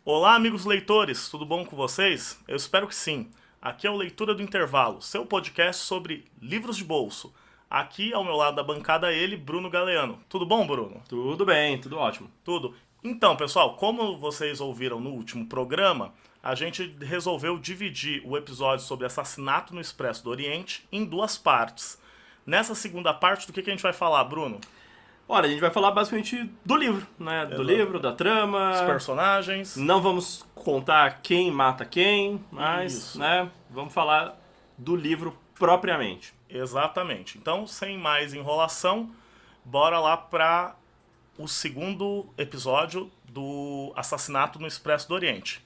Olá, amigos leitores, tudo bom com vocês? Eu espero que sim. Aqui é o Leitura do Intervalo, seu podcast sobre livros de bolso. Aqui ao meu lado da bancada ele, Bruno Galeano. Tudo bom, Bruno? Tudo bem, tudo ótimo. Tudo. Então, pessoal, como vocês ouviram no último programa, a gente resolveu dividir o episódio sobre assassinato no Expresso do Oriente em duas partes. Nessa segunda parte, do que a gente vai falar, Bruno? Olha, a gente vai falar basicamente do livro, né? Do livro, da trama. Os personagens. Não vamos contar quem mata quem, mas, Isso. né? Vamos falar do livro propriamente. Exatamente. Então, sem mais enrolação, bora lá para o segundo episódio do Assassinato no Expresso do Oriente.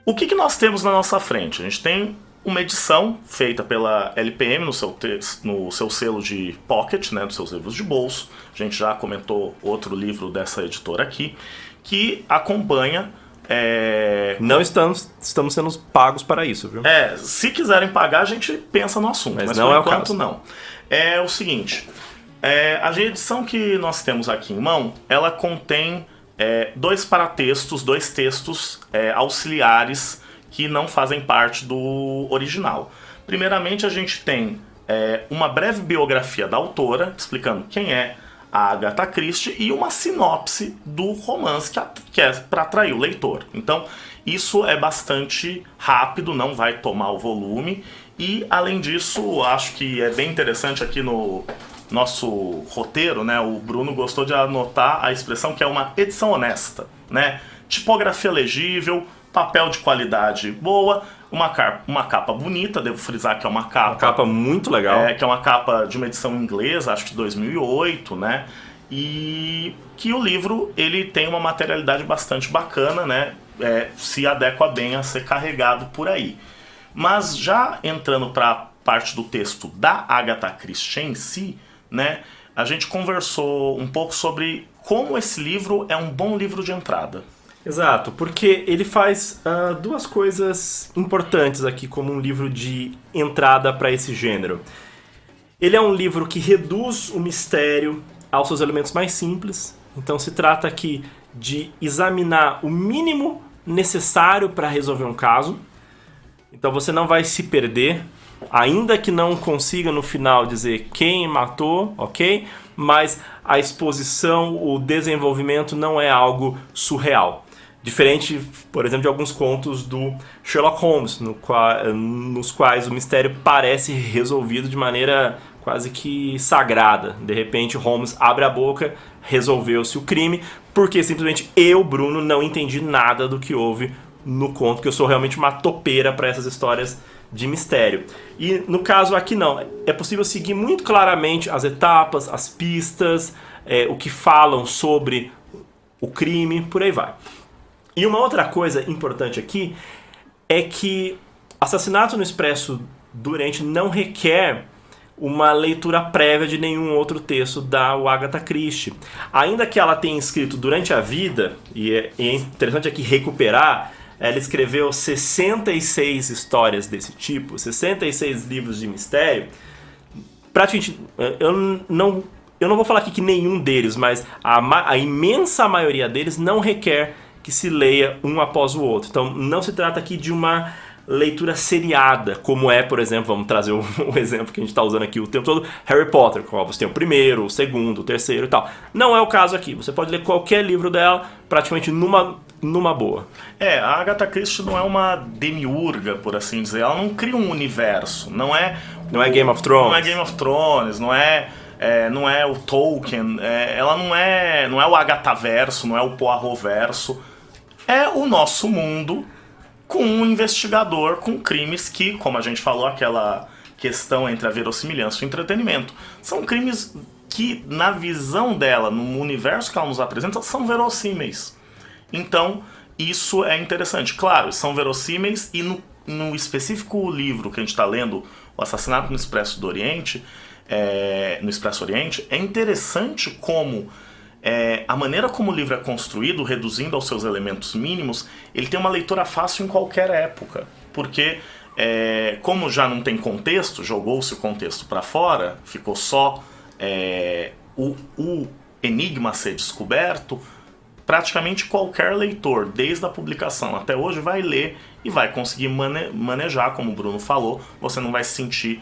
O que nós temos na nossa frente? A gente tem uma edição feita pela LPM no seu selo de pocket, né, dos seus livros de bolso. A gente já comentou outro livro dessa editora aqui, que acompanha... Não estamos sendo pagos para isso, viu? Se quiserem pagar, a gente pensa no assunto, mas não por é enquanto o caso. não. É o seguinte, a edição que nós temos aqui em mão, ela contém dois paratextos, dois textos auxiliares que não fazem parte do original. Primeiramente, a gente tem uma breve biografia da autora, explicando quem é a Agatha Christie, e uma sinopse do romance que é para atrair o leitor. Então, isso é bastante rápido, não vai tomar o volume. E, além disso, acho que é bem interessante aqui no nosso roteiro, né? O Bruno gostou de anotar a expressão que é uma edição honesta, né? Tipografia legível, papel de qualidade boa, uma capa bonita, devo frisar que é uma capa... Uma capa muito legal. Que é uma capa de uma edição inglesa, acho que de 2008, né? E que o livro, ele tem uma materialidade bastante bacana, né? Se adequa bem a ser carregado por aí. Mas já entrando para a parte do texto da Agatha Christie em si, né? A gente conversou um pouco sobre como esse livro é um bom livro de entrada. Exato, porque ele faz duas coisas importantes aqui como um livro de entrada para esse gênero. Ele é um livro que reduz o mistério aos seus elementos mais simples, então se trata aqui de examinar o mínimo necessário para resolver um caso. Então você não vai se perder, ainda que não consiga no final dizer quem matou, ok? Mas a exposição, o desenvolvimento não é algo surreal. Diferente, por exemplo, de alguns contos do Sherlock Holmes, nos quais o mistério parece resolvido de maneira quase que sagrada. De repente, Holmes abre a boca, resolveu-se o crime, porque simplesmente eu, Bruno, não entendi nada do que houve no conto, que eu sou realmente uma topeira para essas histórias de mistério. E no caso aqui não, é possível seguir muito claramente as etapas, as pistas, o que falam sobre o crime, por aí vai. E uma outra coisa importante aqui é que Assassinato no Expresso do Oriente não requer uma leitura prévia de nenhum outro texto da Agatha Christie. Ainda que ela tenha escrito durante a vida, e é interessante aqui recuperar, ela escreveu 66 histórias desse tipo, 66 livros de mistério. Praticamente, eu não vou falar aqui que nenhum deles, mas a imensa maioria deles não requer que se leia um após o outro. Então não se trata aqui de uma leitura seriada, como é, por exemplo, vamos trazer o exemplo que a gente está usando aqui o tempo todo, Harry Potter, qual você tem o primeiro, o segundo, o terceiro e tal. Não é o caso aqui, você pode ler qualquer livro dela praticamente numa boa. A Agatha Christie não é uma demiurga, por assim dizer, ela não cria um universo, não é Game of Thrones. Não é Game of Thrones, não é o Tolkien, ela não é o Agathaverso, não é o Poirotverso. É o nosso mundo com um investigador com crimes que, como a gente falou, aquela questão entre a verossimilhança e o entretenimento, são crimes que, na visão dela, no universo que ela nos apresenta, são verossímeis. Então, isso é interessante. Claro, são verossímeis e no específico livro que a gente está lendo, O Assassinato no Expresso do Oriente, no Expresso Oriente, é interessante como a maneira como o livro é construído, reduzindo aos seus elementos mínimos, ele tem uma leitura fácil em qualquer época. Porque, como já não tem contexto, jogou-se o contexto para fora, ficou só o o enigma ser descoberto, praticamente qualquer leitor, desde a publicação até hoje, vai ler e vai conseguir manejar, como o Bruno falou. Você não vai se sentir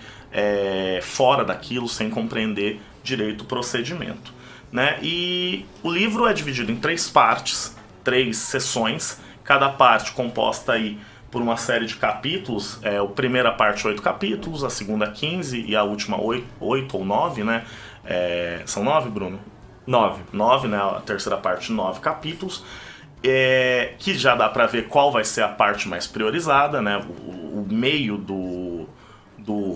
fora daquilo, sem compreender direito o procedimento, né? E o livro é dividido em 3 partes, 3 sessões, cada parte composta aí por uma série de capítulos. A primeira parte 8 capítulos, a segunda 15 e a última 8 ou 9, né? São 9, Bruno? 9, né? A terceira parte 9 capítulos, que já dá pra ver qual vai ser a parte mais priorizada, né? O meio do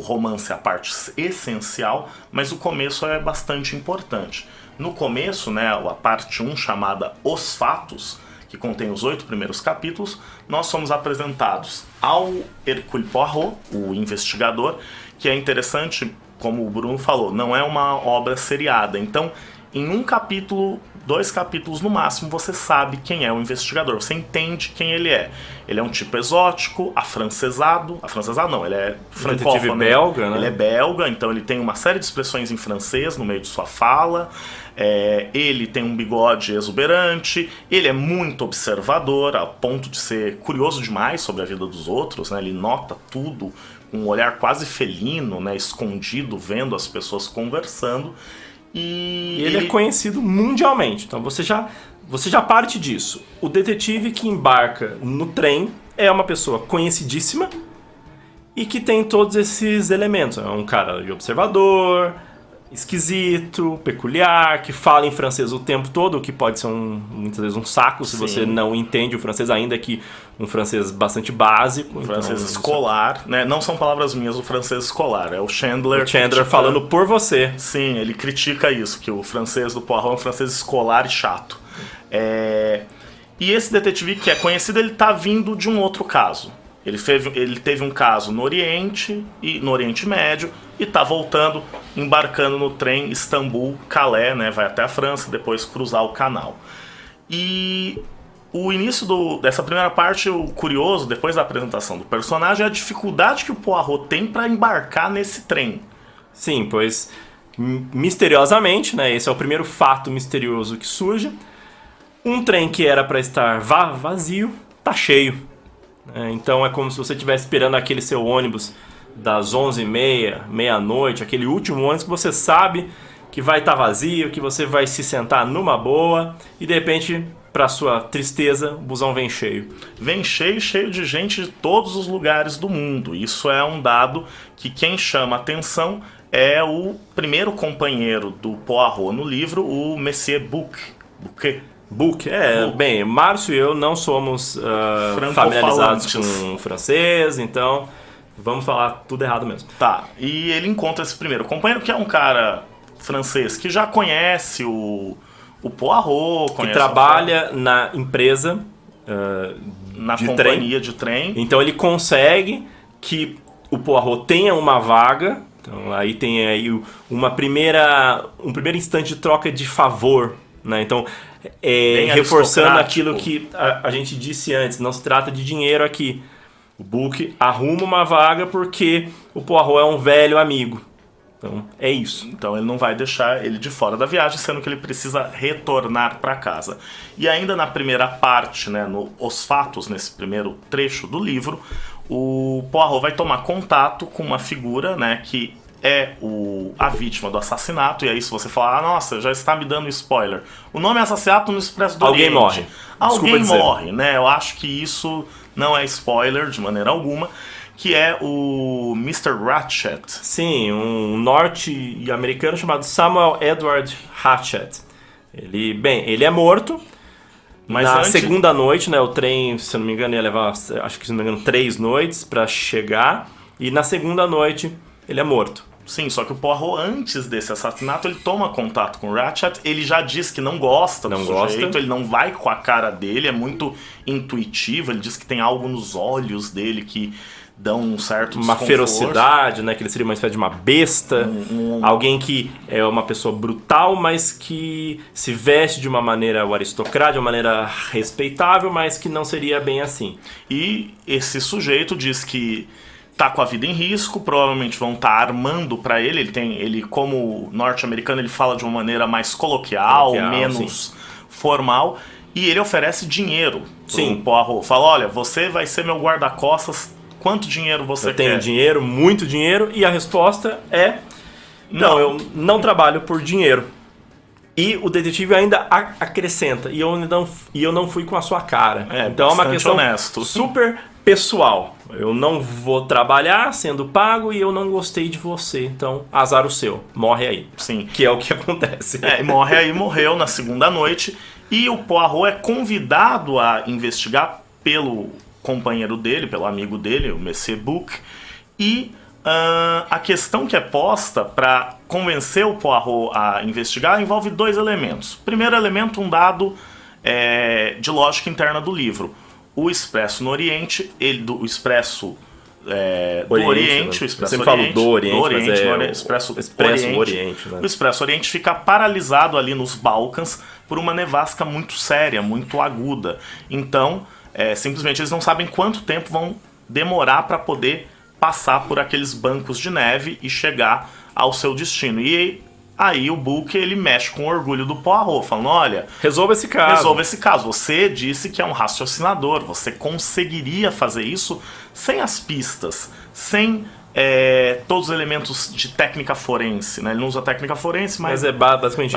romance é a parte essencial, mas o começo é bastante importante. No começo, né, a parte 1, chamada Os Fatos, que contém os 8 primeiros capítulos, nós somos apresentados ao Hercule Poirot, o investigador, que é interessante, como o Bruno falou, não é uma obra seriada. Então, em um capítulo, 2 capítulos no máximo, você sabe quem é o investigador, você entende quem ele é. Ele é um tipo exótico, afrancesado não, ele é francófono. Detetive belga, né? Ele é belga, então ele tem uma série de expressões em francês no meio de sua fala. Ele tem um bigode exuberante, ele é muito observador, a ponto de ser curioso demais sobre a vida dos outros, né? Ele nota tudo com um olhar quase felino, né? Escondido, vendo as pessoas conversando. E ele é conhecido mundialmente, então você já parte disso. O detetive que embarca no trem é uma pessoa conhecidíssima e que tem todos esses elementos. É um cara de observador, esquisito, peculiar, que fala em francês o tempo todo, o que pode ser muitas vezes um saco se você não entende o francês, ainda que um francês bastante básico. Francês escolar, né? Não são palavras minhas, o francês escolar. É o Chandler. O Chandler falando por você. Sim, ele critica isso, que o francês do Poirot é um francês escolar e chato. E esse detetive que é conhecido, ele tá vindo de um outro caso. Ele teve um caso no Oriente Médio e tá voltando, embarcando no trem Istambul-Calais, né? Vai até a França, depois cruzar o canal. E o início dessa primeira parte, o curioso, depois da apresentação do personagem, é a dificuldade que o Poirot tem para embarcar nesse trem. Sim, pois misteriosamente, né? Esse é o primeiro fato misterioso que surge. Um trem que era para estar vazio, tá cheio. Então é como se você estivesse esperando aquele seu ônibus das 11h30, meia-noite, aquele último ônibus que você sabe que vai estar vazio, que você vai se sentar numa boa e de repente, para sua tristeza, o busão vem cheio. Vem cheio de gente de todos os lugares do mundo. Isso é um dado que quem chama atenção é o primeiro companheiro do Poirot no livro, o Monsieur Bouquet. Bem, Márcio e eu não somos familiarizados com francês, então vamos falar tudo errado mesmo. Tá, e ele encontra esse primeiro companheiro, que é um cara francês que já conhece o Poirot, que trabalha na empresa na companhia de trem. Então ele consegue que o Poirot tenha uma vaga. Então aí tem aí um primeiro instante de troca de favor, né? Então reforçando aquilo que a gente disse antes, não se trata de dinheiro aqui. O Book arruma uma vaga porque o Poirot é um velho amigo. Então é isso. Então ele não vai deixar ele de fora da viagem, sendo que ele precisa retornar para casa. E ainda na primeira parte, né, Os Fatos, nesse primeiro trecho do livro, o Poirot vai tomar contato com uma figura, né, que é a vítima do assassinato. E aí se você falar, nossa, já está me dando spoiler. O nome é Assassinato no Expresso do Oriente. Alguém morre, né? Eu acho que isso não é spoiler de maneira alguma. Que é o Mr. Ratchet. Sim, um norte-americano chamado Samuel Edward Ratchet. Ele é morto. Mas na segunda noite, né, o trem, se eu não me engano, ia levar, acho que se não me engano, 3 noites para chegar. E na segunda noite, ele é morto. Sim, só que o Poirot, antes desse assassinato, ele toma contato com o Ratchet. Ele já diz que não gosta do sujeito, ele não vai com a cara dele, é muito intuitivo. Ele diz que tem algo nos olhos dele que dão um certo uma ferocidade, né? Que ele seria uma espécie de uma besta. Alguém que é uma pessoa brutal, mas que se veste de uma maneira aristocrática, de uma maneira respeitável, mas que não seria bem assim. E esse sujeito diz que tá com a vida em risco, provavelmente vão estar armando para ele. Ele como norte-americano, ele fala de uma maneira mais coloquial, menos formal, e ele oferece dinheiro pro Poirot. Fala, olha, você vai ser meu guarda-costas, quanto dinheiro você quer? Eu tenho dinheiro, muito dinheiro, e a resposta é: não, eu não trabalho por dinheiro. E o detetive ainda acrescenta, e eu não fui com a sua cara. Então é uma questão super pessoal. Eu não vou trabalhar sendo pago e eu não gostei de você. Então, azar o seu. Morre aí. Sim. Que é o que acontece. Morre aí, morreu na segunda noite. E o Poirot é convidado a investigar pelo companheiro dele, pelo amigo dele, o Monsieur Bouc. E a questão que é posta para convencer o Poirot a investigar envolve dois elementos. Primeiro elemento, um dado de lógica interna do livro. O Expresso no Oriente, o Expresso do Oriente, o Expresso Oriente, do Oriente, mas o Expresso Oriente, né? O Expresso Oriente fica paralisado ali nos Balcãs por uma nevasca muito séria, muito aguda. Então, simplesmente eles não sabem quanto tempo vão demorar para poder passar por aqueles bancos de neve e chegar ao seu destino. E aí o Bouc, ele mexe com o orgulho do Poirot, falando, olha... Resolva esse caso. Você disse que é um raciocinador. Você conseguiria fazer isso sem as pistas, sem todos os elementos de técnica forense. Né? Ele não usa técnica forense, mas é basicamente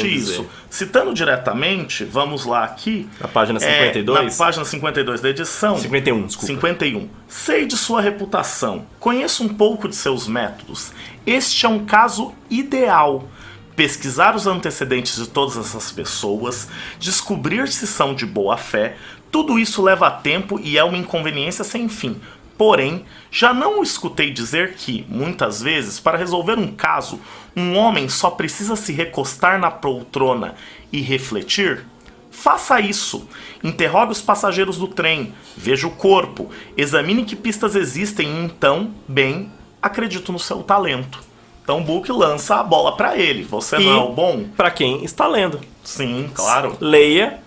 isso. Dizer. Citando diretamente, vamos lá aqui... Na página 52? Na página 52 da edição. 51, desculpa. 51. Sei de sua reputação. Conheço um pouco de seus métodos. Este é um caso ideal. Pesquisar os antecedentes de todas essas pessoas, descobrir se são de boa fé, tudo isso leva tempo e é uma inconveniência sem fim. Porém, já não o escutei dizer que, muitas vezes, para resolver um caso, um homem só precisa se recostar na poltrona e refletir? Faça isso. Interrogue os passageiros do trem, veja o corpo, examine que pistas existem e então, bem, acredito no seu talento. Então o Bouc lança a bola pra ele. Você não é o bom? Pra quem está lendo. Sim, claro. Leia,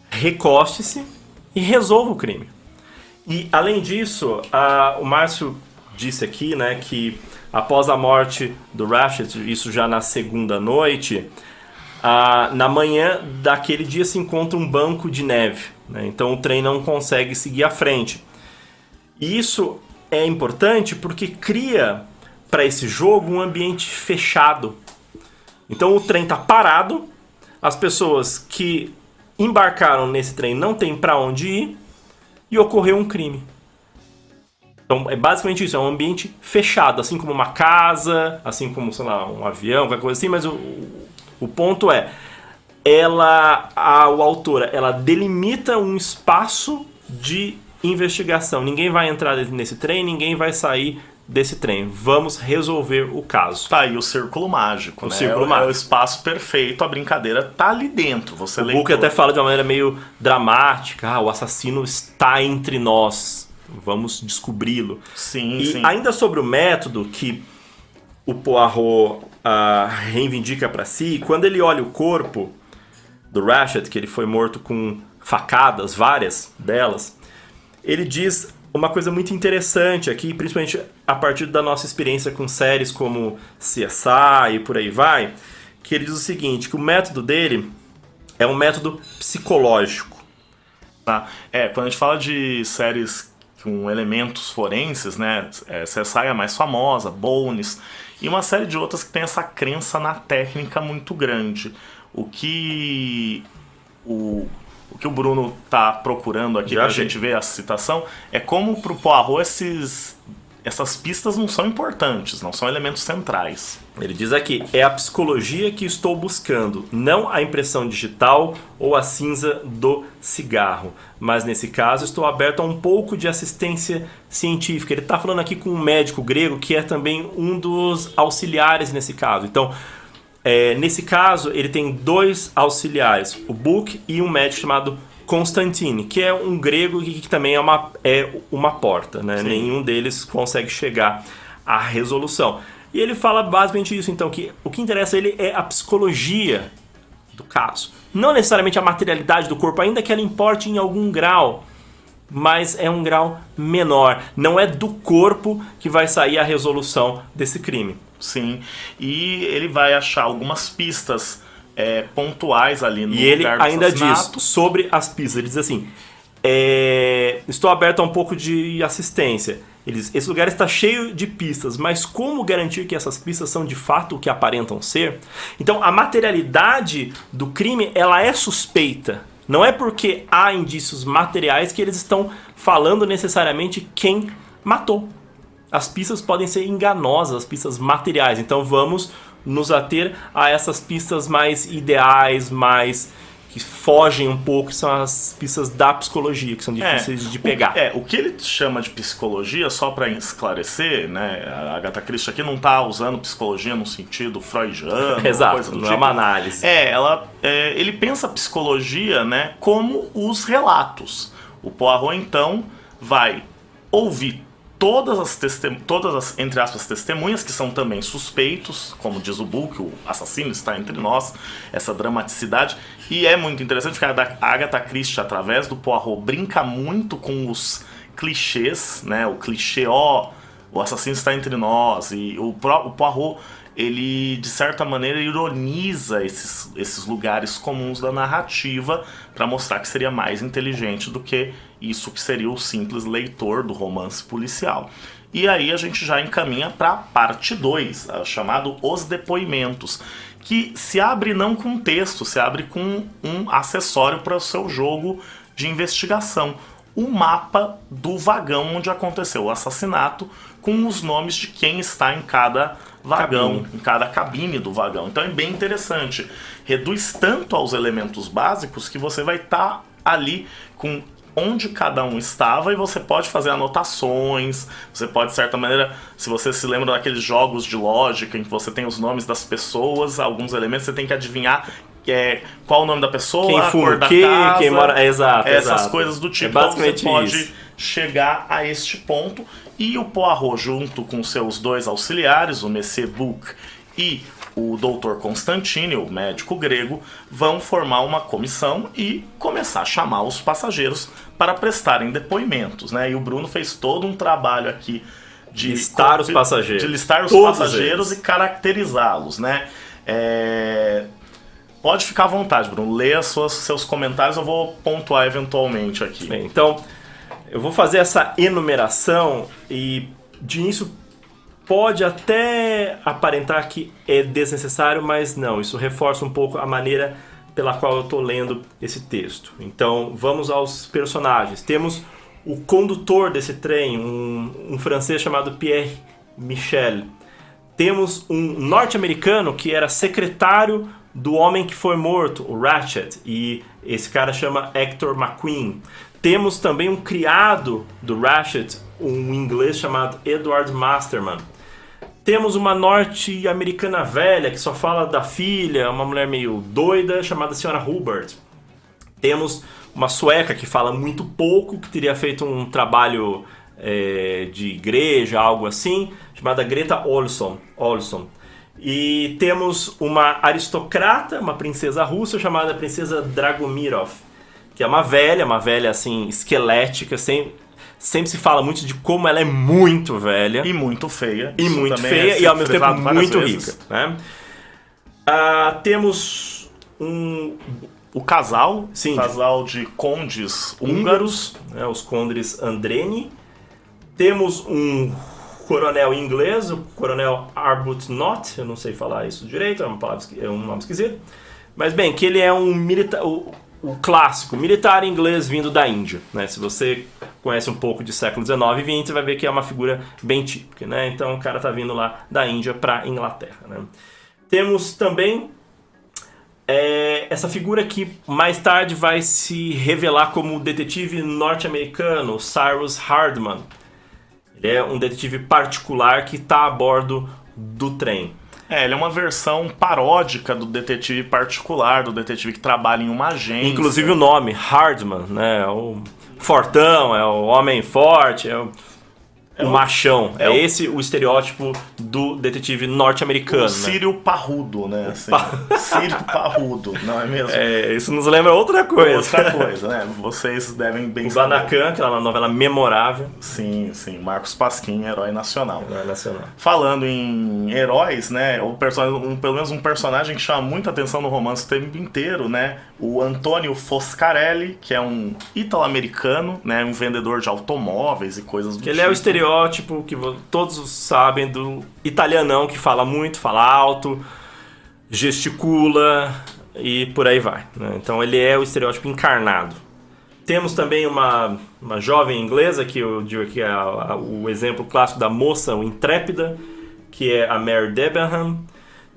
recoste-se e resolva o crime. E além disso, o Márcio disse aqui, né, que após a morte do Ratchet, isso já na segunda noite, na manhã daquele dia se encontra um banco de neve. Né, então o trem não consegue seguir à frente. E isso é importante porque cria para esse jogo um ambiente fechado. Então o trem está parado, as pessoas que embarcaram nesse trem não têm para onde ir e ocorreu um crime. Então é basicamente isso, é um ambiente fechado, assim como uma casa, assim como, sei lá, um avião, qualquer coisa assim, mas o ponto é, a autora, ela delimita um espaço de investigação. Ninguém vai entrar nesse trem, ninguém vai sair desse trem. Vamos resolver o caso. Tá aí o círculo mágico, né? É o espaço perfeito, a brincadeira tá ali dentro. Você o Bouc até fala de uma maneira meio dramática, o assassino está entre nós, vamos descobri-lo. Sim, sim. Ainda sobre o método que o Poirot reivindica para si, quando ele olha o corpo do Ratchet, que ele foi morto com facadas, várias delas, ele diz uma coisa muito interessante aqui, principalmente a partir da nossa experiência com séries como CSI e por aí vai, que ele diz o seguinte, que o método dele é um método psicológico. Quando a gente fala de séries com elementos forenses, né, CSI é a mais famosa, Bones, e uma série de outras que tem essa crença na técnica muito grande. O que o Bruno está procurando aqui, para a gente ver a citação, é como para o Poirot essas pistas não são importantes, não são elementos centrais. Ele diz aqui, é a psicologia que estou buscando, não a impressão digital ou a cinza do cigarro. Mas nesse caso estou aberto a um pouco de assistência científica. Ele está falando aqui com um médico grego que é também um dos auxiliares nesse caso. Então, nesse caso, ele tem dois auxiliares, o Bouc e um médico chamado Constantine, que é um grego que também é uma porta, né? Nenhum deles consegue chegar à resolução. E ele fala basicamente isso, então, que o que interessa a ele é a psicologia do caso. Não necessariamente a materialidade do corpo, ainda que ela importe em algum grau. mas é um grau menor. Não é do corpo que vai sair a resolução desse crime. Sim, e ele vai achar algumas pistas pontuais ali no E ele lugar do ainda assassinato. diz sobre as pistas, ele diz assim, estou aberto a um pouco de assistência. Ele diz, esse lugar está cheio de pistas, mas como garantir que essas pistas são de fato o que aparentam ser? Então a materialidade do crime, ela é suspeita. Não é porque há indícios materiais que eles estão falando necessariamente quem matou. As pistas podem ser enganosas, as pistas materiais. Então vamos nos ater a essas pistas mais ideais, mais que fogem um pouco, que são as pistas da psicologia, que são difíceis de pegar. O que ele chama de psicologia, só para esclarecer, né? A Agatha Christie aqui não está usando psicologia no sentido freudiano, Exato, coisa do não tipo. é uma análise. Ele pensa a psicologia, né, como os relatos. O Poirot, então, vai ouvir todas as, entre aspas, testemunhas, que são também suspeitos, como diz o Book, o assassino está entre nós, essa dramaticidade. E é muito interessante porque a Agatha Christie, através do Poirot, brinca muito com os clichês, né? O clichê, o assassino está entre nós. E o Poirot, ele, de certa maneira, ironiza esses lugares comuns da narrativa para mostrar que seria mais inteligente do que isso que seria o simples leitor do romance policial. E aí a gente já encaminha para a parte 2, chamado Os Depoimentos, que se abre não com texto, se abre com um acessório para o seu jogo de investigação. O mapa do vagão onde aconteceu o assassinato, com os nomes de quem está em cada vagão, em cada cabine do vagão. Então é bem interessante. Reduz tanto aos elementos básicos que você vai estar ali com onde cada um estava e você pode fazer anotações, você pode, de certa maneira, se você se lembra daqueles jogos de lógica em que você tem os nomes das pessoas, alguns elementos, você tem que adivinhar qual o nome da pessoa, a cor da casa, quem mora... Exato, essas coisas do tipo. Basicamente então você pode isso. chegar a este ponto e o Poirot, junto com seus dois auxiliares, o Monsieur Bouc e o Dr. Constantine, o médico grego, vão formar uma comissão e começar a chamar os passageiros para prestarem depoimentos, né? E o Bruno fez todo um trabalho aqui de listar os passageiros. De listar os Todos passageiros eles. E caracterizá-los, né? Pode ficar à vontade, Bruno. Leia seus comentários, eu vou pontuar eventualmente aqui. Bem, então, eu vou fazer essa enumeração e de início pode até aparentar que é desnecessário, mas não, isso reforça um pouco a maneira pela qual eu estou lendo esse texto. Então, vamos aos personagens. Temos o condutor desse trem, um francês chamado Pierre Michel. Temos um norte-americano que era secretário do homem que foi morto, o Ratchet, e esse cara chama Hector McQueen. Temos também um criado do Ratchet, um inglês chamado Edward Masterman. Temos uma norte-americana velha que só fala da filha, uma mulher meio doida chamada Sra. Hubert. Temos uma sueca que fala muito pouco, que teria feito um trabalho de igreja, algo assim, chamada Greta Olson. E temos uma aristocrata, uma princesa russa chamada Princesa Dragomirov, que é uma velha assim, esquelética, sempre se fala muito de como ela é muito velha. E muito feia. E muito feia, e ao mesmo tempo muito rica. Né? Temos o casal, sim, casal de condes húngaros, né, os condes Andreni. Temos um coronel inglês, o coronel Arbuthnot, eu não sei falar isso direito, é um nome esquisito. Mas bem, que ele é um militar... O clássico militar inglês vindo da Índia, né? Se você conhece um pouco de século XIX e XX, você vai ver que é uma figura bem típica, né? Então o cara tá vindo lá da Índia para Inglaterra, né? Temos também essa figura que mais tarde vai se revelar como o detetive norte-americano Cyrus Hardman. Ele é um detetive particular que está a bordo do trem. Ele é uma versão paródica do detetive particular, do detetive que trabalha em uma agência. Inclusive o nome, Hardman, né? É o fortão, é o homem forte. o machão. É esse o estereótipo do detetive norte-americano. O Sírio parrudo, né? Assim, Sírio parrudo, não é mesmo? Isso nos lembra outra coisa. Outra coisa, né? Vocês devem bem saber. O Banacan, que é uma novela memorável. Sim. Marcos Pasquim, herói nacional. Herói nacional. Falando em heróis, né? Pelo menos um personagem que chama muita atenção no romance o tempo inteiro, né? O Antônio Foscarelli, que é um italo-americano, né? Um vendedor de automóveis e coisas do tipo. Ele é o estereótipo que todos sabem do italianão que fala muito, fala alto, gesticula e por aí vai, né? Então ele é o estereótipo encarnado. Temos também uma jovem inglesa, que eu digo aqui é o exemplo clássico da moça, o intrépida, que é a Mary Debenham.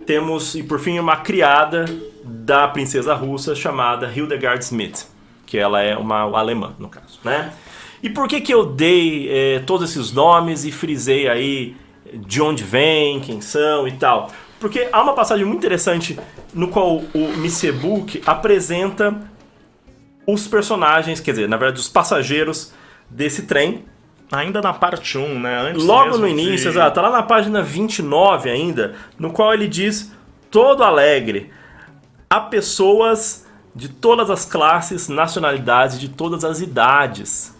Temos, e por fim, uma criada da princesa russa chamada Hildegard Smith, que ela é uma alemã, no caso, né? E por que eu dei todos esses nomes e frisei aí de onde vem, quem são e tal? Porque há uma passagem muito interessante no qual o Missebook apresenta os personagens, quer dizer, na verdade, os passageiros desse trem. Ainda na parte 1, né? Antes logo no início, exato. Tá lá na página 29 ainda, no qual ele diz, todo alegre, há pessoas de todas as classes, nacionalidades, de todas as idades.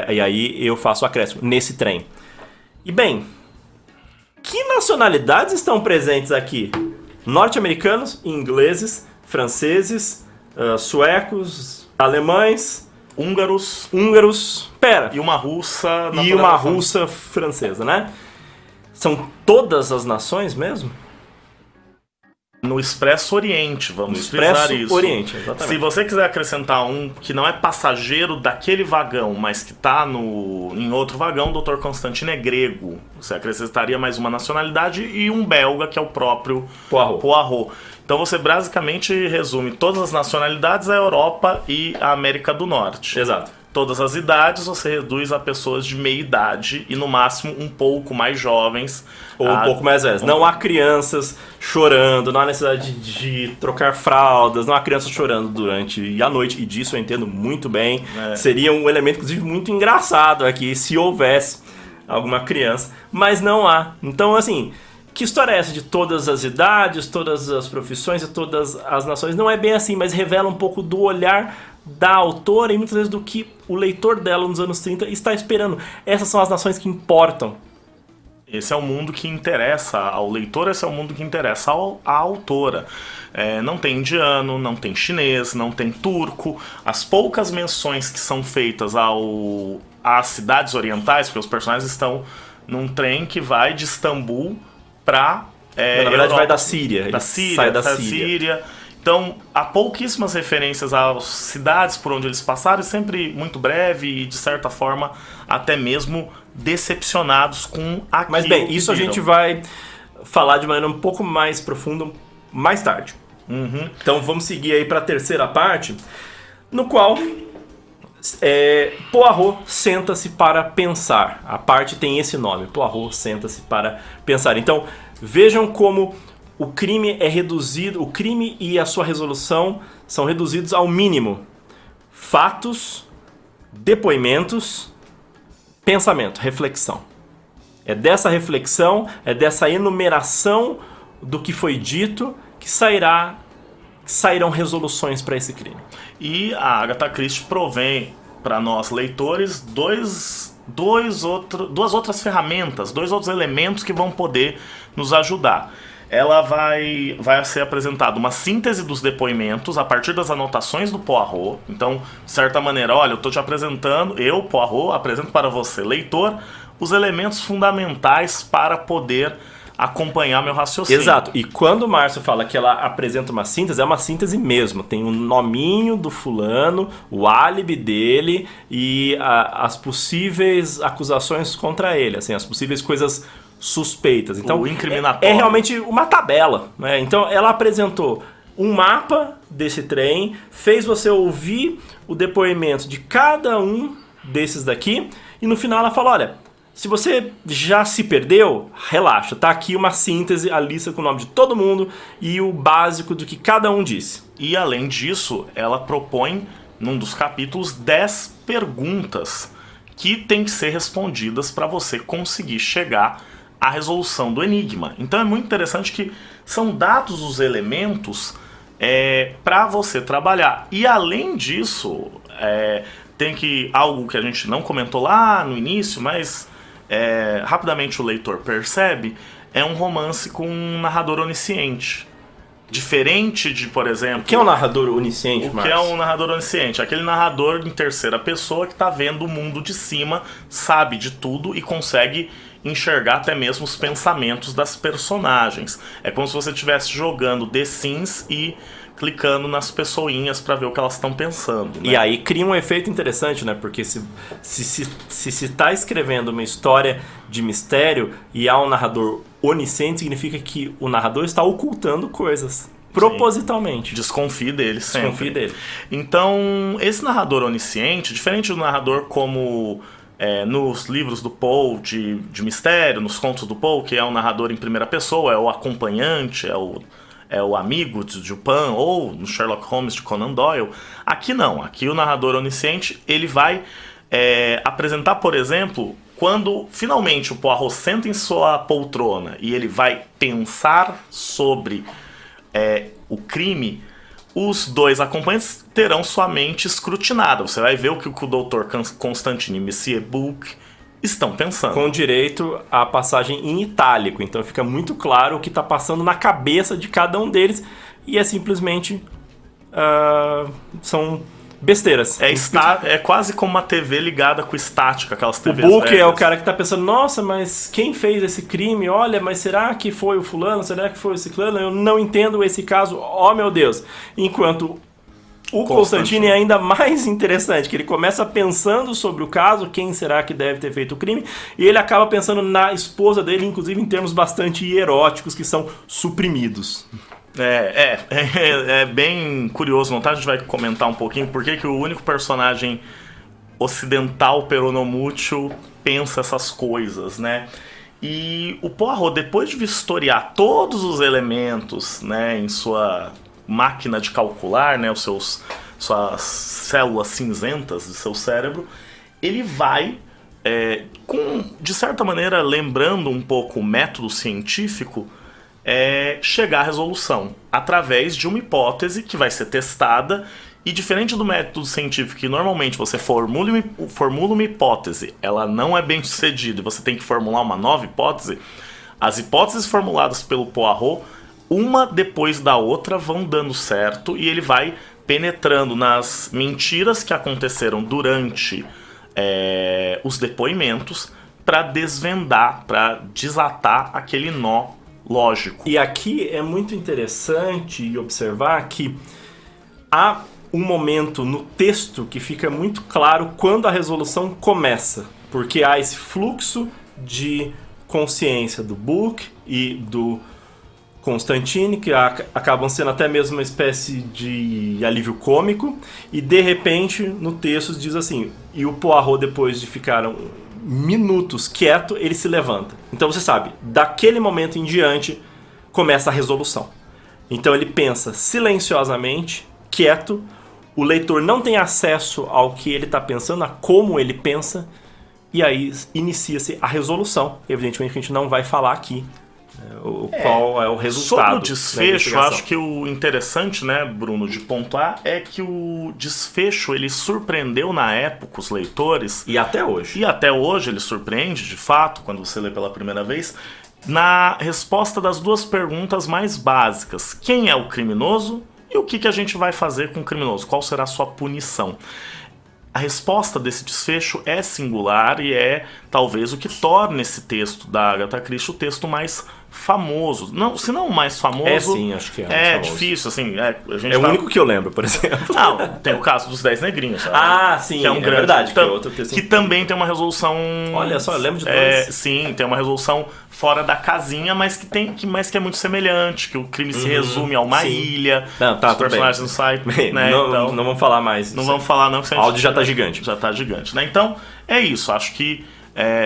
E aí eu faço o acréscimo, nesse trem. E bem, que nacionalidades estão presentes aqui? Norte-americanos, ingleses, franceses, suecos, alemães, húngaros, pera. E uma russa. E uma russa francesa, né? São todas as nações mesmo? No Expresso Oriente, vamos frisar isso. Oriente, exatamente. Se você quiser acrescentar um que não é passageiro daquele vagão, mas que está em outro vagão, o Dr. Constantino é grego. Você acrescentaria mais uma nacionalidade e um belga, que é o próprio Poirot. Então você basicamente resume todas as nacionalidades, a Europa e a América do Norte. Exato. Todas as idades você reduz a pessoas de meia idade e no máximo um pouco mais jovens. Ou um pouco mais velhos. Não há crianças chorando, não há necessidade de trocar fraldas, não há crianças chorando durante a noite, e disso eu entendo muito bem. Seria um elemento, inclusive, muito engraçado aqui se houvesse alguma criança, mas não há. Então, assim, que história é essa de todas as idades, todas as profissões e todas as nações? Não é bem assim, mas revela um pouco do olhar da autora e muitas vezes do que o leitor dela nos anos 30 está esperando. Essas são as nações que importam. Esse é o mundo que interessa ao leitor, esse é o mundo que interessa à autora. Não tem indiano, não tem chinês, não tem turco. As poucas menções que são feitas às cidades orientais, porque os personagens estão num trem que vai de Istambul para... na verdade Europa, vai da Síria. Sai da Síria. Então, há pouquíssimas referências às cidades por onde eles passaram, sempre muito breve e, de certa forma, até mesmo decepcionados com aquilo. Mas bem, isso a gente vai falar de maneira um pouco mais profunda mais tarde. Uhum. Então, vamos seguir aí para a terceira parte, no qual Poirot senta-se para pensar. A parte tem esse nome, Poirot senta-se para pensar. Então, vejam como o crime é reduzido, o crime e a sua resolução são reduzidos ao mínimo. Fatos, depoimentos, pensamento, reflexão. É dessa reflexão, é dessa enumeração do que foi dito que sairão resoluções para esse crime. E a Agatha Christie provém para nós leitores duas outras ferramentas, dois outros elementos que vão poder nos ajudar. Ela vai ser apresentada uma síntese dos depoimentos a partir das anotações do Poirot. Então, de certa maneira, olha, eu estou te apresentando, eu, Poirot, apresento para você, leitor, os elementos fundamentais para poder acompanhar meu raciocínio. Exato. E quando o Márcio fala que ela apresenta uma síntese, é uma síntese mesmo. Tem um nominho do fulano, o álibi dele e as possíveis acusações contra ele, assim, as possíveis coisas suspeitas. Então, o incriminatório. É realmente uma tabela, né? Então, ela apresentou um mapa desse trem, fez você ouvir o depoimento de cada um desses daqui, e no final ela fala, olha, se você já se perdeu, relaxa, tá aqui uma síntese, a lista com o nome de todo mundo e o básico do que cada um disse. E além disso, ela propõe, num dos capítulos, 10 perguntas que tem que ser respondidas para você conseguir chegar à resolução do enigma. Então é muito interessante que são dados os elementos para você trabalhar. E além disso, tem algo que a gente não comentou lá no início, mas rapidamente o leitor percebe, é um romance com um narrador onisciente. Diferente de, por exemplo... O que é um narrador onisciente, O que é um narrador onisciente? Aquele narrador em terceira pessoa que está vendo o mundo de cima, sabe de tudo e consegue enxergar até mesmo os pensamentos das personagens. É como se você estivesse jogando The Sims e clicando nas pessoinhas para ver o que elas estão pensando. Né? E aí cria um efeito interessante, né? Porque se está escrevendo uma história de mistério e há um narrador onisciente, significa que o narrador está ocultando coisas. Propositalmente. Desconfie dele sempre. Desconfie dele. Então, esse narrador onisciente, diferente do narrador como nos livros do Poe de mistério, nos contos do Poe, que é um narrador em primeira pessoa, é o acompanhante, é o amigo de Dupin, ou no Sherlock Holmes de Conan Doyle. Aqui não. Aqui o narrador onisciente, ele vai apresentar, por exemplo, quando finalmente o Poirot senta em sua poltrona e ele vai pensar sobre o crime, os dois acompanhantes terão sua mente escrutinada. Você vai ver o que o Dr. Constantine e Monsieur Bouc estão pensando. Com direito à passagem em itálico. Então fica muito claro o que está passando na cabeça de cada um deles. E é simplesmente... são besteiras. É quase como uma TV ligada com estática, aquelas TVs. O Bouc é o cara que está pensando, nossa, mas quem fez esse crime? Olha, mas será que foi o fulano? Será que foi o ciclano? Eu não entendo esse caso. Oh, meu Deus. Enquanto o Constantine é ainda mais interessante, que ele começa pensando sobre o caso, quem será que deve ter feito o crime, e ele acaba pensando na esposa dele, inclusive em termos bastante eróticos, que são suprimidos. É bem curioso, não tá? A gente vai comentar um pouquinho por que o único personagem ocidental peronomútil pensa essas coisas, né? E o Poirot, depois de vistoriar todos os elementos, né, em sua máquina de calcular, né, suas células cinzentas do seu cérebro, ele vai, de certa maneira, lembrando um pouco o método científico, chegar à resolução através de uma hipótese que vai ser testada. E diferente do método científico, que normalmente você formula uma hipótese, ela não é bem sucedida e você tem que formular uma nova hipótese, as hipóteses formuladas pelo Poirot, uma depois da outra, vão dando certo e ele vai penetrando nas mentiras que aconteceram durante os depoimentos para desvendar, para desatar aquele nó lógico. E aqui é muito interessante observar que há um momento no texto que fica muito claro quando a resolução começa, porque há esse fluxo de consciência do Bouc e do Constantine, que acabam sendo até mesmo uma espécie de alívio cômico, e de repente no texto diz assim, e o Poirot, depois de ficar minutos quieto, ele se levanta. Então você sabe, daquele momento em diante começa a resolução. Então ele pensa silenciosamente, quieto, o leitor não tem acesso ao que ele está pensando, a como ele pensa, e aí inicia-se a resolução. Evidentemente a gente não vai falar aqui qual é o resultado. Sobre o desfecho, eu acho que o interessante, né, Bruno, de pontuar é que o desfecho ele surpreendeu na época os leitores. E até hoje. E até hoje ele surpreende, de fato, quando você lê pela primeira vez, na resposta das duas perguntas mais básicas. Quem é o criminoso e o que a gente vai fazer com o criminoso? Qual será a sua punição? A resposta desse desfecho é singular e é talvez o que torna esse texto da Agatha Christie o texto mais famoso. Não, se não o mais famoso. Sim, acho que é. É difícil, assim. A gente o único que eu lembro, por exemplo. Não, tem o caso dos 10 Negrinhos. Sabe? Ah, sim, que é um grande, verdade. Que é outro texto. Que também tem uma resolução. Olha só, eu lembro de dois. Sim, tem uma resolução fora da casinha, mas que é muito semelhante. Que o crime se resume a uma ilha. Não, tá, os personagens no site. Né? Não vamos falar mais. Não vamos falar, não. O áudio já tá gigante. Já tá gigante, né? Então, é isso. Acho que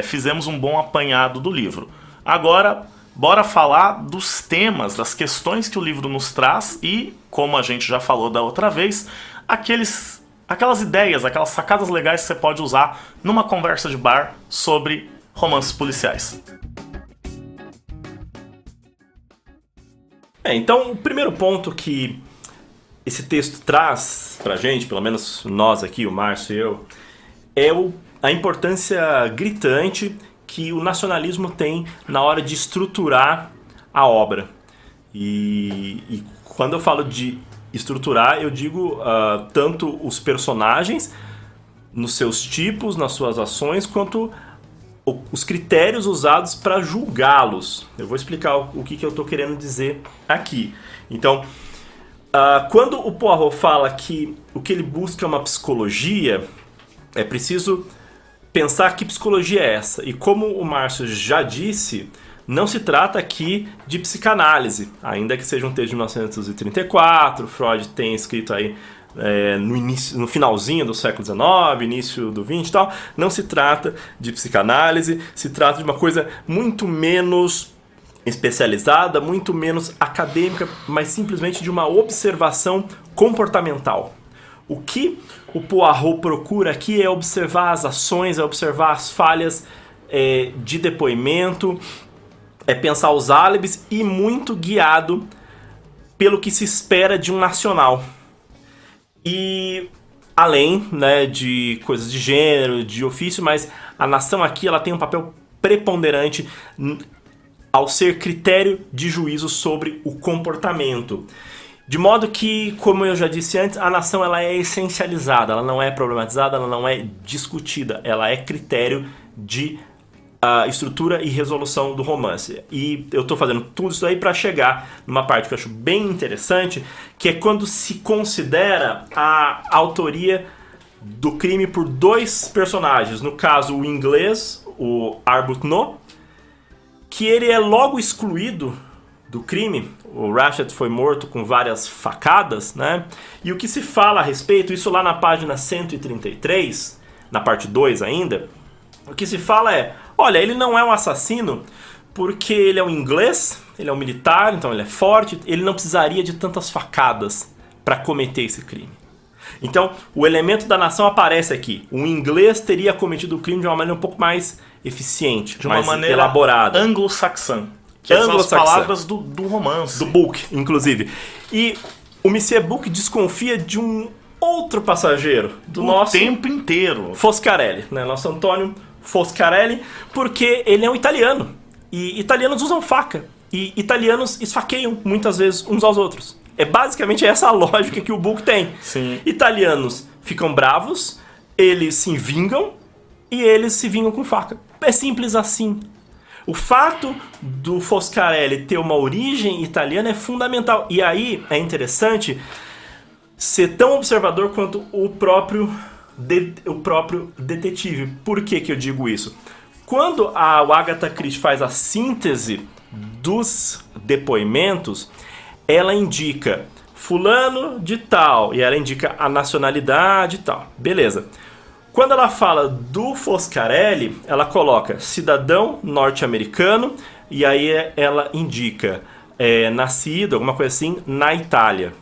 fizemos um bom apanhado do livro. Agora, bora falar dos temas, das questões que o livro nos traz e, como a gente já falou da outra vez, aqueles aquelas ideias, aquelas sacadas legais que você pode usar numa conversa de bar sobre romances policiais. Então, o primeiro ponto que esse texto traz pra gente, pelo menos nós aqui, o Márcio e eu, é a importância gritante que o nacionalismo tem na hora de estruturar a obra. E quando eu falo de estruturar, eu digo tanto os personagens, nos seus tipos, nas suas ações, quanto os critérios usados para julgá-los. Eu vou explicar o que eu estou querendo dizer aqui. Então, quando o Poirot fala que o que ele busca é uma psicologia, é preciso pensar que psicologia é essa. E como o Márcio já disse, não se trata aqui de psicanálise, ainda que seja um texto de 1934, Freud tem escrito aí no finalzinho do século XIX, início do XX e tal. Não se trata de psicanálise, se trata de uma coisa muito menos especializada, muito menos acadêmica, mas simplesmente de uma observação comportamental. O que o Poirot procura aqui é observar as ações, é observar as falhas de depoimento, é pensar os álibis e muito guiado pelo que se espera de um nacional. E além, né, de coisas de gênero, de ofício, mas a nação aqui ela tem um papel preponderante ao ser critério de juízo sobre o comportamento. De modo que, como eu já disse antes, a nação ela é essencializada, ela não é problematizada, ela não é discutida, ela é critério de estrutura e resolução do romance. E eu estou fazendo tudo isso aí para chegar numa parte que eu acho bem interessante, que é quando se considera a autoria do crime por dois personagens. No caso, o inglês, o Arbuthnot, que ele é logo excluído do crime. O Ratchet foi morto com várias facadas, né? E o que se fala a respeito, isso lá na página 133, na parte 2 ainda, o que se fala é, olha, ele não é um assassino porque ele é um inglês, ele é um militar, então ele é forte, ele não precisaria de tantas facadas para cometer esse crime. Então, o elemento da nação aparece aqui. O inglês teria cometido o crime de uma maneira um pouco mais eficiente, de uma mais maneira elaborada. Anglo-saxã. Que são as palavras do romance. Do Book, inclusive. E o Monsieur Book desconfia de um outro passageiro do nosso tempo inteiro. Foscarelli, né? Nosso Antônio Foscarelli, porque ele é um italiano. E italianos usam faca. E italianos esfaqueiam muitas vezes uns aos outros. É basicamente essa a lógica que o Book tem. Sim. Italianos ficam bravos, eles se vingam e eles se vingam com faca. É simples assim. O fato do Foscarelli ter uma origem italiana é fundamental. E aí é interessante ser tão observador quanto o próprio detetive. Por que eu digo isso? Quando a Agatha Christie faz a síntese dos depoimentos, ela indica fulano de tal, e ela indica a nacionalidade e tal. Beleza. Quando ela fala do Foscarelli, ela coloca cidadão norte-americano, e aí ela indica nascido, alguma coisa assim, na Itália.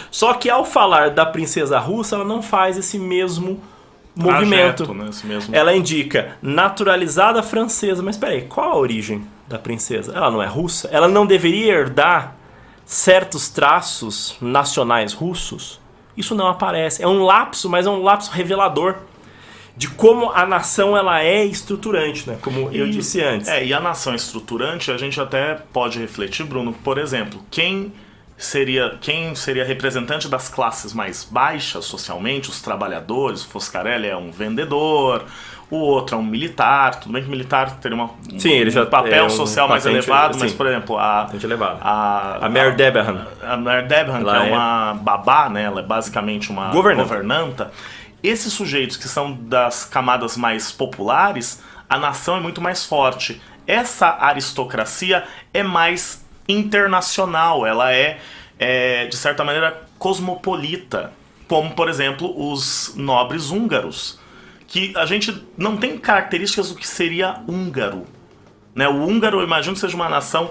Só que ao falar da princesa russa, ela não faz esse mesmo movimento. Trajeto, né? Esse mesmo... Ela indica naturalizada francesa. Mas espera aí, qual a origem da princesa? Ela não é russa? Ela não deveria herdar certos traços nacionais russos? Isso não aparece. É um lapso, mas é um lapso revelador de como a nação ela é estruturante, né? Como eu disse antes. E a nação estruturante, a gente até pode refletir, Bruno, por exemplo, quem seria representante das classes mais baixas socialmente, os trabalhadores. O Foscarelli é um vendedor, o outro é um militar. Tudo bem que o militar teria um papel social mais elevado, mas, por exemplo, a Mary Debenham. A Mary Debenham, que é uma babá, né? Ela é basicamente uma governanta. Esses sujeitos que são das camadas mais populares, a nação é muito mais forte. Essa aristocracia é mais internacional, ela é de certa maneira cosmopolita, como por exemplo os nobres húngaros, que a gente não tem características do que seria húngaro, né? O húngaro, eu imagino que seja uma nação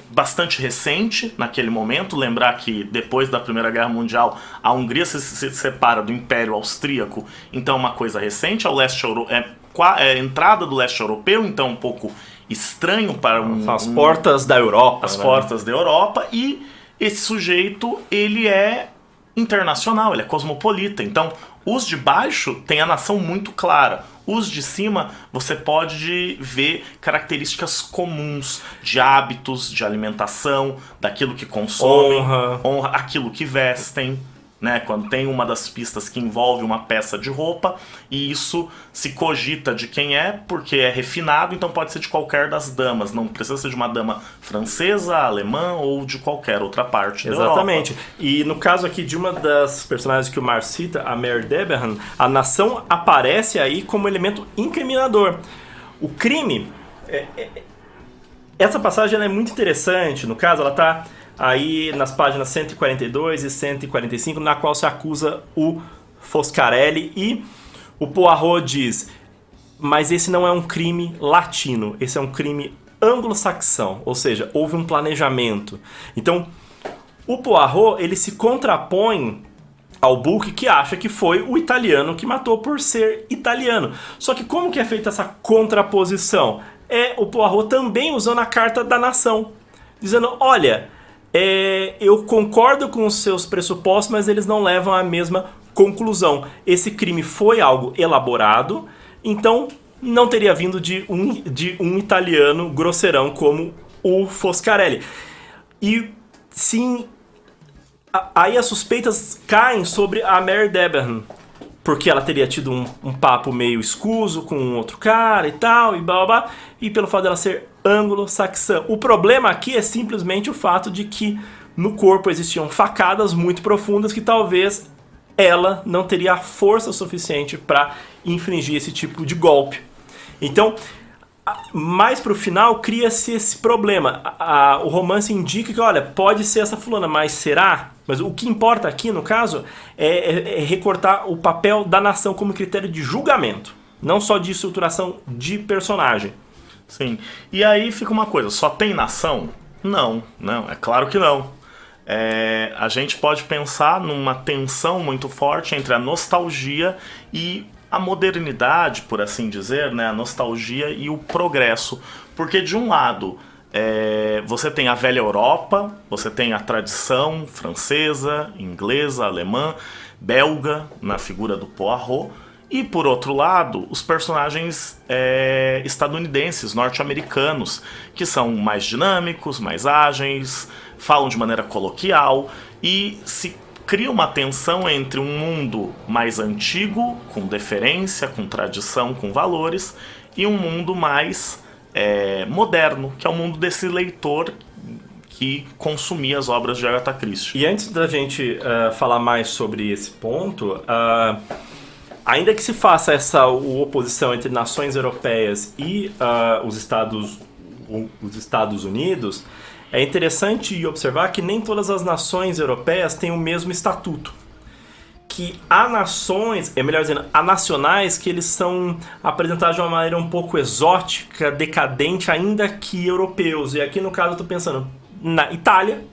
bastante recente naquele momento. Lembrar que depois da Primeira Guerra Mundial a Hungria se separa do Império Austríaco, então é uma coisa recente. A entrada do leste europeu, então um pouco estranho para as portas da Europa. As portas da Europa, e esse sujeito, ele é internacional, ele é cosmopolita. Então, os de baixo têm a nação muito clara. Os de cima, você pode ver características comuns de hábitos, de alimentação, daquilo que consomem, honra aquilo que vestem, né? Quando tem uma das pistas que envolve uma peça de roupa, e isso se cogita de quem é, porque é refinado, então pode ser de qualquer das damas. Não precisa ser de uma dama francesa, alemã ou de qualquer outra parte da Europa. Exatamente. E no caso aqui de uma das personagens que o Mar cita, a Mary Debenham, a nação aparece aí como elemento incriminador. O crime... Essa passagem ela é muito interessante. No caso, ela está aí nas páginas 142 e 145, na qual se acusa o Foscarelli, e o Poirot diz: mas esse não é um crime latino, esse é um crime anglo-saxão, ou seja, houve um planejamento. Então, o Poirot, ele se contrapõe ao Book, que acha que foi o italiano que matou por ser italiano. Só que como que é feita essa contraposição? É o Poirot também usando a carta da nação, dizendo: olha, eu concordo com os seus pressupostos, mas eles não levam à mesma conclusão. Esse crime foi algo elaborado, então não teria vindo de um italiano grosseirão como o Foscarelli. E sim, aí as suspeitas caem sobre a Mary Debenham, porque ela teria tido um papo meio escuso com um outro cara e tal, e blá blá blá, e pelo fato dela ser anglo-saxã. O problema aqui é simplesmente o fato de que no corpo existiam facadas muito profundas que talvez ela não teria a força suficiente para infligir esse tipo de golpe. Então, mais pro final, cria-se esse problema. O romance indica que, olha, pode ser essa fulana, mas será? Mas o que importa aqui, no caso, é recortar o papel da nação como critério de julgamento, não só de estruturação de personagem. Sim. E aí fica uma coisa, só tem nação? Não, é claro que não. A gente pode pensar numa tensão muito forte entre a nostalgia e a modernidade, por assim dizer, né? A nostalgia e o progresso. Porque de um lado, você tem a velha Europa, você tem a tradição francesa, inglesa, alemã, belga, na figura do Poirot, e por outro lado, os personagens estadunidenses, norte-americanos, que são mais dinâmicos, mais ágeis, falam de maneira coloquial, e se cria uma tensão entre um mundo mais antigo, com deferência, com tradição, com valores, e um mundo mais moderno, que é o mundo desse leitor que consumia as obras de Agatha Christie. E antes da gente falar mais sobre esse ponto, ainda que se faça essa oposição entre nações europeias e os Estados Unidos, é interessante observar que nem todas as nações europeias têm o mesmo estatuto. Que há nações, melhor dizendo, há nacionais que eles são apresentados de uma maneira um pouco exótica, decadente, ainda que europeus. E aqui no caso eu estou pensando na Itália,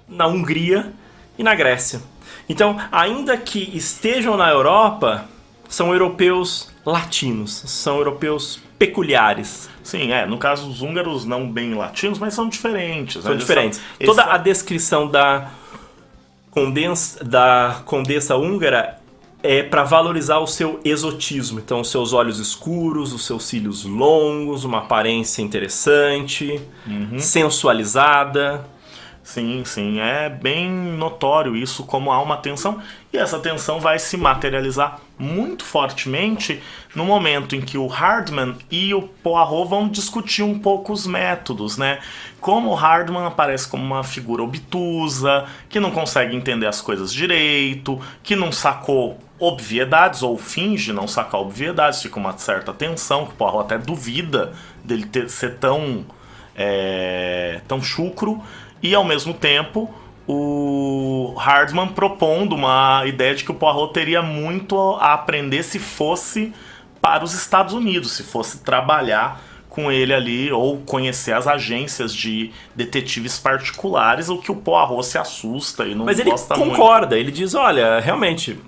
na Hungria e na Grécia. Então, ainda que estejam na Europa, são europeus latinos, são europeus peculiares. Sim, no caso os húngaros não bem latinos, mas são diferentes. São diferentes. Toda a descrição da condessa húngara é para valorizar o seu exotismo. Então, os seus olhos escuros, os seus cílios longos, uma aparência interessante, sensualizada. Sim, é bem notório isso, como há uma tensão, e essa tensão vai se materializar muito fortemente no momento em que o Hardman e o Poirot vão discutir um pouco os métodos, né? Como o Hardman aparece como uma figura obtusa, que não consegue entender as coisas direito, que não sacou obviedades, ou finge não sacar obviedades, fica uma certa tensão, que o Poirot até duvida dele ser tão chucro. E ao mesmo tempo, o Hardman propondo uma ideia de que o Poirot teria muito a aprender se fosse para os Estados Unidos, se fosse trabalhar com ele ali, ou conhecer as agências de detetives particulares, o que o Poirot se assusta e não Mas ele gosta muito. concorda, ele diz, olha, realmente,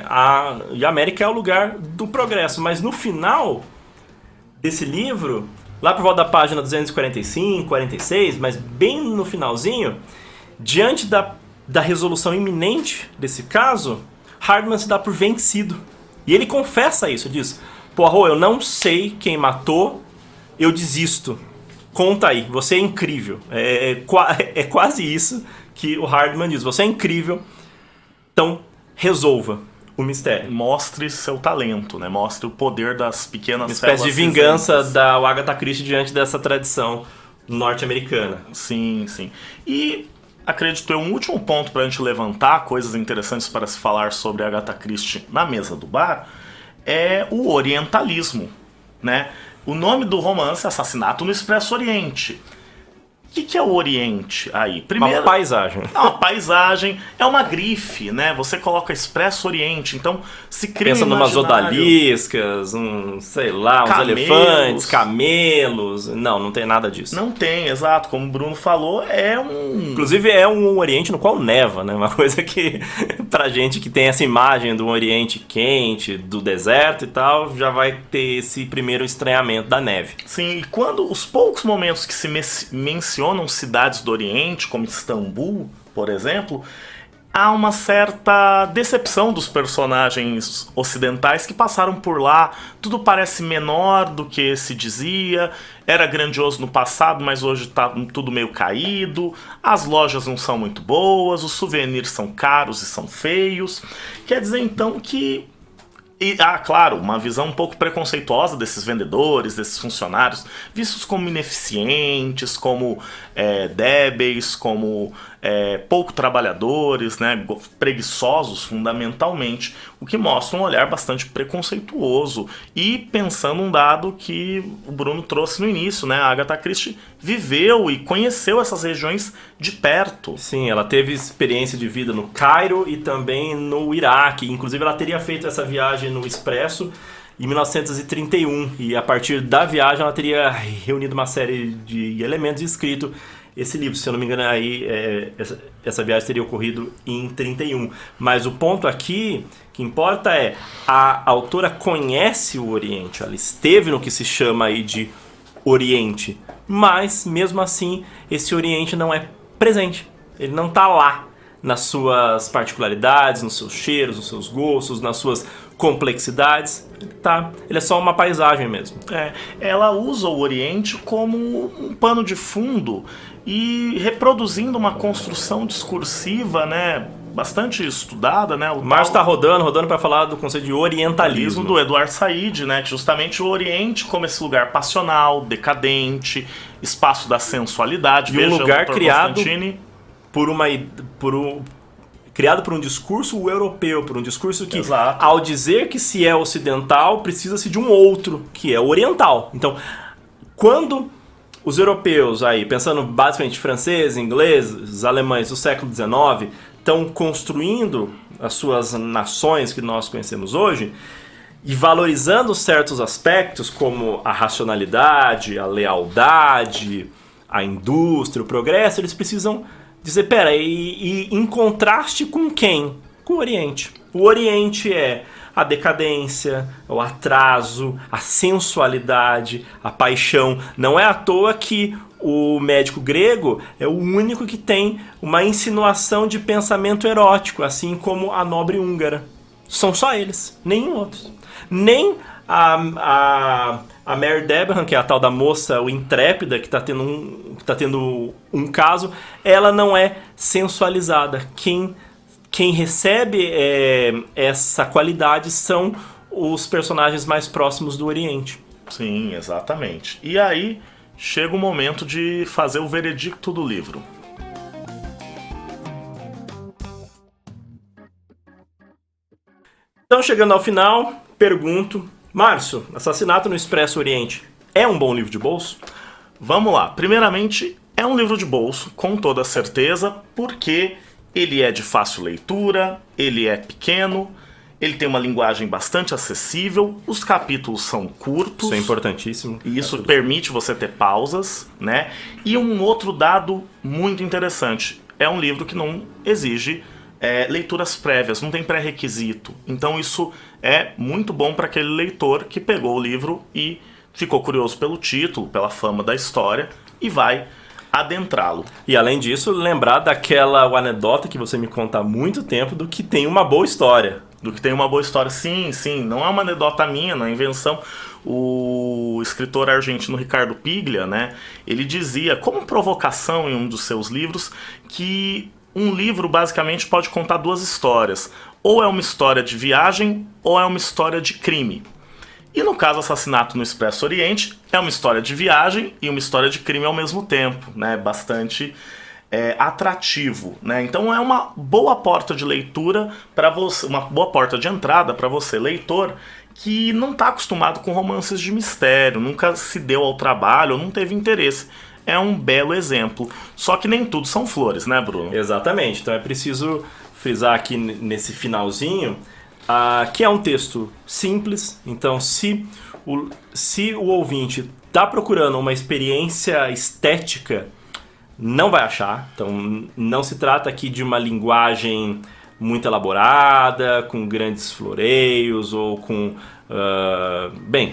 a América é o lugar do progresso, mas no final desse livro, lá por volta da página 245, 46, mas bem no finalzinho, diante da resolução iminente desse caso, Hardman se dá por vencido. E ele confessa isso, diz, Poirot, eu não sei quem matou, eu desisto. Conta aí, você é incrível. É quase isso que o Hardman diz. Você é incrível, então resolva o mistério. Mostre seu talento, né? Mostre o poder das pequenas Uma espécie de células vingança cinzentas. da Agatha Christie diante dessa tradição norte-americana. Sim, sim. E acredito eu, um último ponto pra gente levantar coisas interessantes para se falar sobre Agatha Christie na mesa do bar é o orientalismo, né? O nome do romance é Assassinato no Expresso Oriente. O que é o Oriente aí? Primeiro, Uma paisagem. é uma paisagem, é uma grife, né? Você coloca Expresso Oriente, então se cria Pensa um numas imaginário. odaliscas, sei lá, uns Camelos. elefantes, camelos. Não tem nada disso. Não tem, exato. Como o Bruno falou, é um... Inclusive é um Oriente no qual neva, né? Uma coisa que, pra gente que tem essa imagem do Oriente quente, do deserto e tal, já vai ter esse primeiro estranhamento da neve. Sim, e quando os poucos momentos que se mencionam cidades do Oriente, como Istambul, por exemplo, há uma certa decepção dos personagens ocidentais que passaram por lá. Tudo parece menor do que se dizia, era grandioso no passado, mas hoje está tudo meio caído, as lojas não são muito boas, os souvenirs são caros e são feios. Quer dizer então que... claro, uma visão um pouco preconceituosa desses vendedores, desses funcionários, vistos como ineficientes, como débeis, como pouco trabalhadores, né, preguiçosos fundamentalmente, o que mostra um olhar bastante preconceituoso. E pensando um dado que o Bruno trouxe no início, né, a Agatha Christie viveu e conheceu essas regiões de perto. Sim, ela teve experiência de vida no Cairo e também no Iraque. Inclusive ela teria feito essa viagem no Expresso em 1931 e a partir da viagem ela teria reunido uma série de elementos e escrito esse livro. Se eu não me engano, aí essa viagem teria ocorrido em 31. Mas o ponto aqui que importa é a autora conhece o Oriente, ela esteve no que se chama aí de Oriente, mas mesmo assim esse Oriente não é presente, ele não está lá nas suas particularidades, nos seus cheiros, nos seus gostos, nas suas complexidades, ele é só uma paisagem mesmo. Ela usa o Oriente como um pano de fundo e reproduzindo uma construção discursiva, né, bastante estudada, né? O Márcio está rodando para falar do conceito de orientalismo do Edward Said, né? Que justamente o Oriente como esse lugar passional, decadente, espaço da sensualidade. E um lugar criado Constantine. Criado por um discurso europeu, por um discurso que, Exato. ao dizer que se é ocidental, precisa-se de um outro, que é oriental. Então, quando os europeus, aí pensando basicamente franceses, ingleses, alemães do século XIX, estão construindo as suas nações que nós conhecemos hoje e valorizando certos aspectos como a racionalidade, a lealdade, a indústria, o progresso, eles precisam dizer, e em contraste com quem? Com o Oriente. O Oriente é a decadência, o atraso, a sensualidade, a paixão. Não é à toa que o médico grego é o único que tem uma insinuação de pensamento erótico, assim como a nobre húngara. São só eles, nenhum outro. Nem a Mary Debenham, que é a tal da moça, o intrépida, que está tendo um caso, ela não é sensualizada. Quem recebe essa qualidade são os personagens mais próximos do Oriente. Sim, exatamente. E aí chega o momento de fazer o veredicto do livro. Então, chegando ao final, pergunto, Márcio, Assassinato no Expresso Oriente é um bom livro de bolso? Vamos lá. Primeiramente, é um livro de bolso, com toda certeza, porque ele é de fácil leitura, ele é pequeno, ele tem uma linguagem bastante acessível, os capítulos são curtos. Isso é importantíssimo. E isso permite você ter pausas, né? E um outro dado muito interessante, é um livro que não exige leituras prévias, não tem pré-requisito. Então isso é muito bom para aquele leitor que pegou o livro e ficou curioso pelo título, pela fama da história e vai adentrá-lo. E além disso, lembrar daquela anedota que você me conta há muito tempo do que tem uma boa história. Do que tem uma boa história, sim, não é uma anedota minha, não é invenção. O escritor argentino Ricardo Piglia, né, ele dizia, como provocação em um dos seus livros, que um livro basicamente pode contar duas histórias. Ou é uma história de viagem, ou é uma história de crime. E no caso Assassinato no Expresso Oriente, é uma história de viagem e uma história de crime ao mesmo tempo, né? Bastante atrativo, né? Então é uma boa porta de leitura para você, uma boa porta de entrada para você, leitor, que não está acostumado com romances de mistério, nunca se deu ao trabalho, ou não teve interesse. É um belo exemplo. Só que nem tudo são flores, né, Bruno? Exatamente. Então é preciso frisar aqui nesse finalzinho que é um texto simples. Então, se o ouvinte está procurando uma experiência estética, não vai achar. Então, não se trata aqui de uma linguagem muito elaborada, com grandes floreios ou com...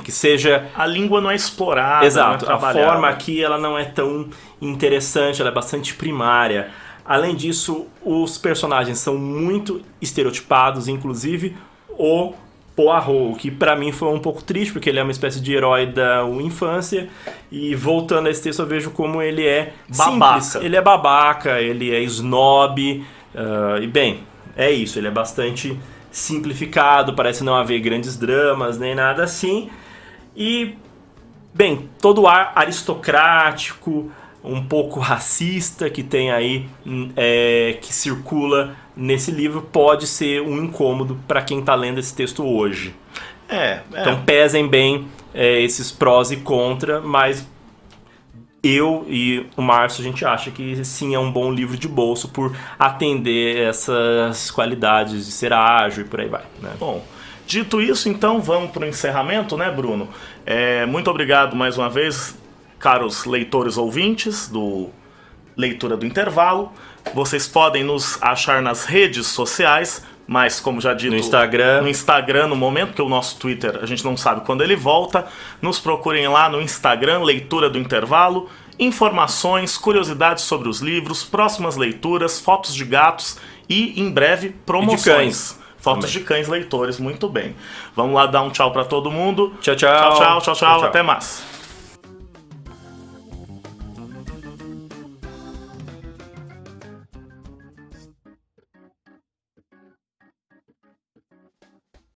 que seja... A língua não é explorada. Exato, não é a forma aqui ela não é tão interessante, ela é bastante primária. Além disso, os personagens são muito estereotipados, inclusive o Poirot, que pra mim foi um pouco triste, porque ele é uma espécie de herói da infância, e voltando a esse texto eu vejo como ele é babaca. Simples. Ele é babaca, ele é snob, e bem, é isso, ele é bastante simplificado, parece não haver grandes dramas, nem nada assim, e, bem, todo o ar aristocrático, um pouco racista que tem aí, que circula nesse livro, pode ser um incômodo para quem está lendo esse texto hoje. Então pesem bem esses prós e contra, mas eu e o Márcio, a gente acha que sim, é um bom livro de bolso por atender essas qualidades de ser ágil e por aí vai, né? Bom, dito isso, então vamos para o encerramento, né, Bruno? Muito obrigado mais uma vez, caros leitores ouvintes do Leitura do Intervalo. Vocês podem nos achar nas redes sociais, mas como já dito, no Instagram no momento, porque o nosso Twitter a gente não sabe quando ele volta. Nos procurem lá no Instagram, Leitura do Intervalo. Informações, curiosidades sobre os livros, próximas leituras, fotos de gatos e, em breve, promoções. E de cães. Fotos de cães leitores, muito bem. Vamos lá dar um tchau para todo mundo. Tchau, tchau. Tchau, até mais.